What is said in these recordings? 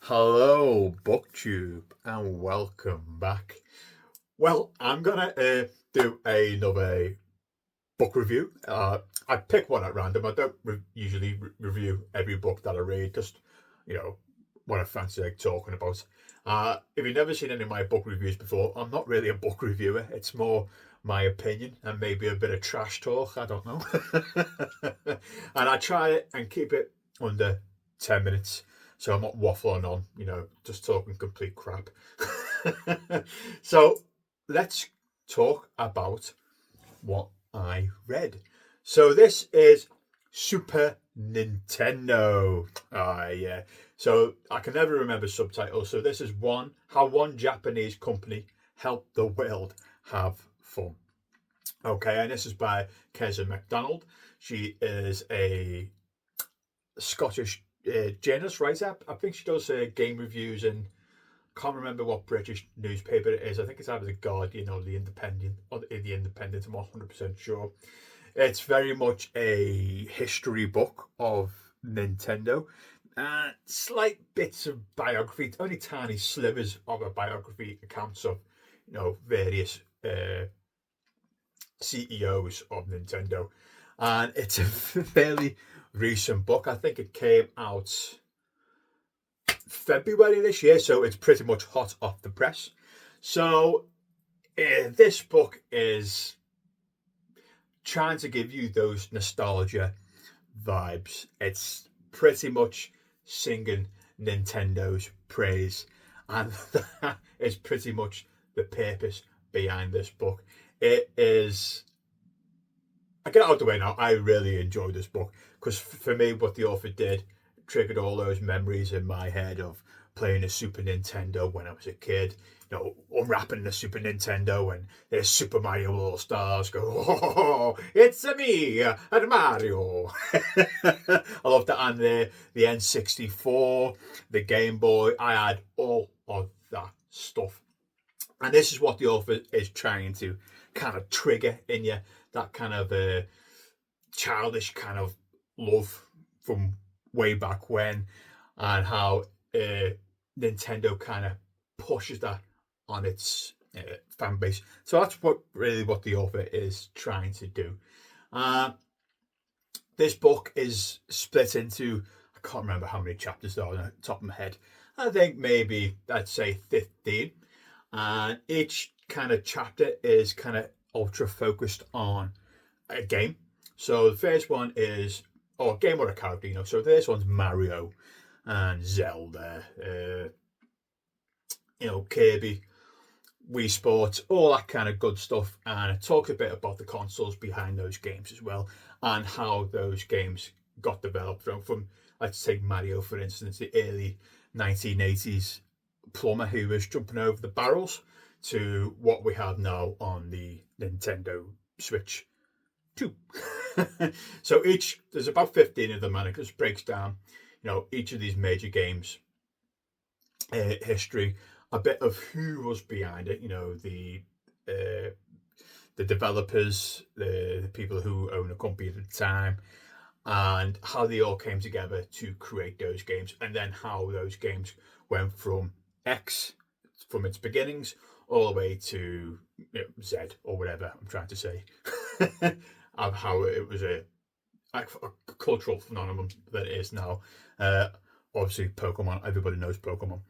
Hello, BookTube, and welcome back. Well, I'm gonna do another book review. I pick one at random. I don't usually review every book that I read, just you know what I fancy like talking about. If you've never seen any of my book reviews before, I'm not really a book reviewer. It's more my opinion and maybe a bit of trash talk. I don't know, and I try it and keep it under 10 minutes. So I'm not waffling on, just talking complete crap. So let's talk about what I read. So this is Super Nintendo. Yeah. So I can never remember subtitles. So this is how one Japanese company helped the world have fun. Okay, and this is by Keza MacDonald. She is a Scottish journalist, writer. I think she does game reviews and can't remember what British newspaper it is. I think it's either the Guardian or the Independent. I'm 100% sure. It's very much a history book of Nintendo. Slight bits of biography, only tiny slivers of a biography, accounts of various CEOs of Nintendo, and it's a fairly recent book. I think it came out February this year, so it's pretty much hot off the press. So this book is trying to give you those nostalgia vibes. It's pretty much singing Nintendo's praise, and that is pretty much the purpose behind this book. It is. I get out of the way now. I really enjoyed this book because for me, what the author did triggered all those memories in my head of playing a Super Nintendo when I was a kid. Unwrapping the Super Nintendo and there's Super Mario All Stars. Go, oh, it's a me and Mario. I love that, and the N64, the Game Boy. I had all of that stuff, and this is what the author is trying to kind of trigger in you, that kind of childish kind of love from way back when, and how Nintendo kind of pushes that on its fan base. So that's what the author is trying to do. Uh, this book is split into, I can't remember how many chapters there are on the top of my head. I think maybe I'd say 15. And each kind of chapter is kind of ultra focused on a game. So the first one is, or a game or a character, So the first one's Mario and Zelda, Kirby, Wii Sports, all that kind of good stuff. And it talks a bit about the consoles behind those games as well, and how those games got developed from let's take Mario, for instance, the early 1980s plumber who was jumping over the barrels to what we have now on the Nintendo Switch 2. So there's about 15 of them, and it just breaks down, each of these major games history, a bit of who was behind it, the developers, the people who own the company at the time, and how they all came together to create those games, and then how those games went from X, from its beginnings, all the way to Z, or whatever I'm trying to say, of how it was a cultural phenomenon that it is now. Obviously, Pokemon, everybody knows Pokemon.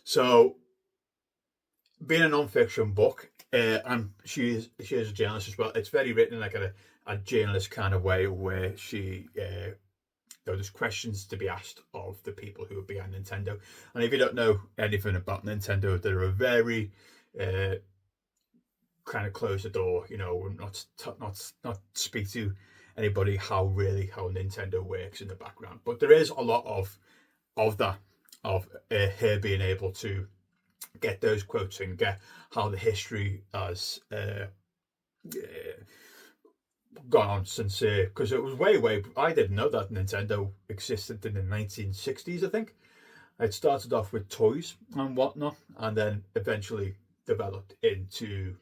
So, being a non-fiction book, and she is a journalist as well. It's very written in like a journalist kind of way, where she there's questions to be asked of the people who are behind Nintendo. And if you don't know anything about Nintendo, they're a very kind of close the door, not speak to anybody how Nintendo works in the background. But there is a lot of that, of her being able to get those quotes and get how the history has gone on since, because it was way, I didn't know that Nintendo existed in the 1960s, I think. It started off with toys and whatnot, and then eventually developed into,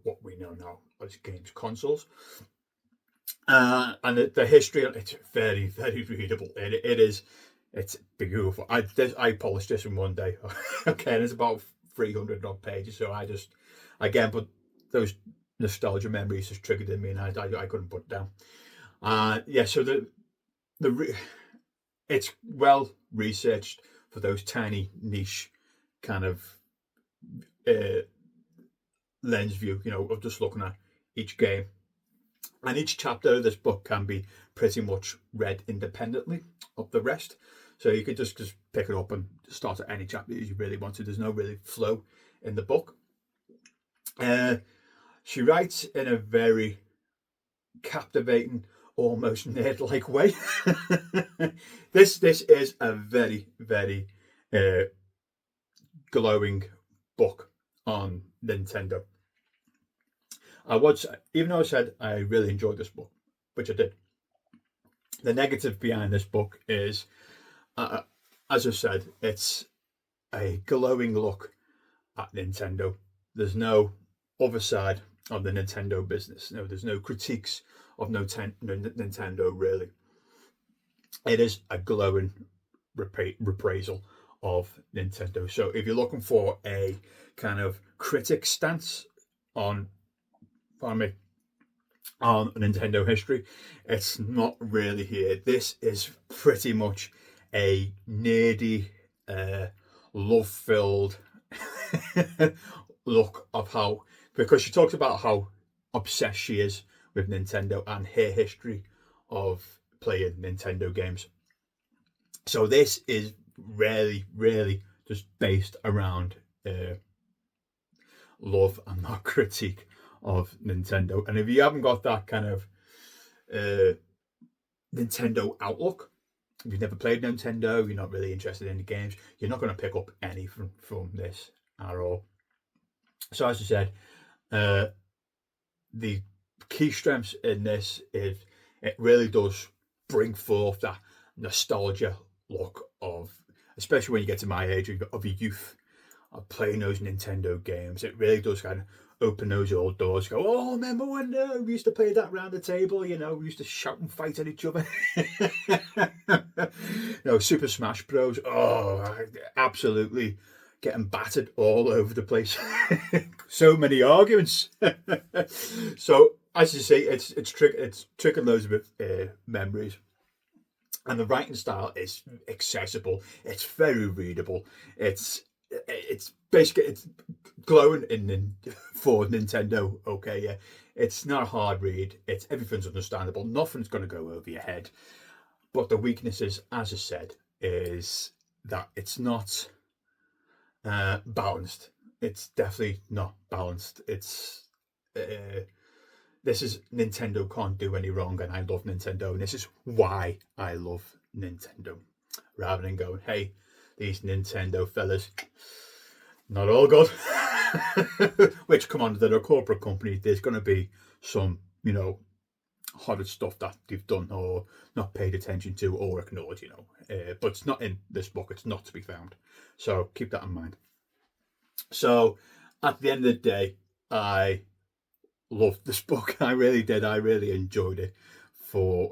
what we know now as games consoles. And the history, it's very, very readable. It is It's beautiful. I polished this in one day. Okay, and it's about 300 odd pages. So I just, again, but those nostalgia memories just triggered in me, and I couldn't put it down. Yeah, so it's well researched for those tiny niche kind of uh, lens view, of just looking at each game. And each chapter of this book can be pretty much read independently of the rest. So you could just pick it up and start at any chapter as you really want to. There's no really flow in the book. She writes in a very captivating, almost nerd-like way. This is a very, very glowing book on Nintendo. Even though I said I really enjoyed this book, which I did, the negative behind this book is, as I said, it's a glowing look at Nintendo. There's no other side of the Nintendo business. No, there's no critiques of Nintendo, really. It is a glowing reprisal of Nintendo. So if you're looking for a kind of critic stance on Nintendo history, it's not really here. This is pretty much a nerdy, love-filled look of how, because she talks about how obsessed she is with Nintendo and her history of playing Nintendo games. So this is really, really just based around love and not critique of Nintendo. And if you haven't got that kind of Nintendo outlook, if you've never played Nintendo, you're not really interested in the games, you're not going to pick up anything from this at all. So as I said, the key strengths in this is it really does bring forth that nostalgia look of, especially when you get to my age of a youth of playing those Nintendo games. It really does kind of open those old doors. Go, oh, remember when we used to play that round the table? We used to shout and fight at each other. Super Smash Bros. Oh, absolutely getting battered all over the place. So many arguments. So as you say, it's triggered loads of memories. And the writing style is accessible. It's very readable. It's basically, it's glowing for Nintendo. Okay, yeah, it's not a hard read. Everything's understandable. Nothing's going to go over your head. But the weaknesses, as I said, is that it's not balanced. It's definitely not balanced. This is Nintendo can't do any wrong, and I love Nintendo, and this is why I love Nintendo. Rather than going, hey, these Nintendo fellas, not all good. Which, come on, they're a corporate company. There's going to be some, horrid stuff that they've done or not paid attention to or acknowledged, but it's not in this book. It's not to be found. So keep that in mind. So at the end of the day, I loved this book. I really did. I really enjoyed it for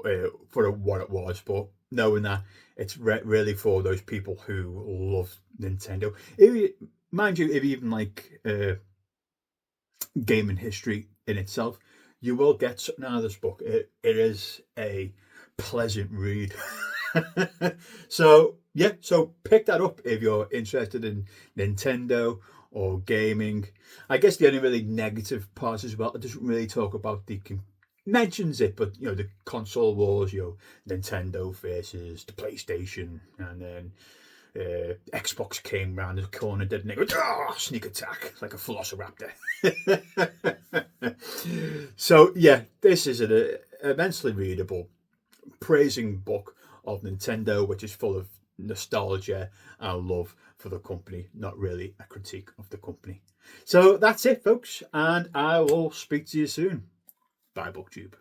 what it was. But knowing that it's really for those people who love Nintendo. Mind you, if you even like gaming history in itself, you will get something out of this book. It is a pleasant read. So yeah, so pick that up if you're interested in Nintendo or gaming. I guess the only really negative part as well, it doesn't really talk about mentions it, but the console wars, Nintendo versus the PlayStation, and then Xbox came round the corner, didn't it? Sneak attack like a velociraptor. So yeah, this is an immensely readable, praising book of Nintendo, which is full of nostalgia and love for the company, not really a critique of the company. So that's it, folks, and I will speak to you soon. Bye, BookTube.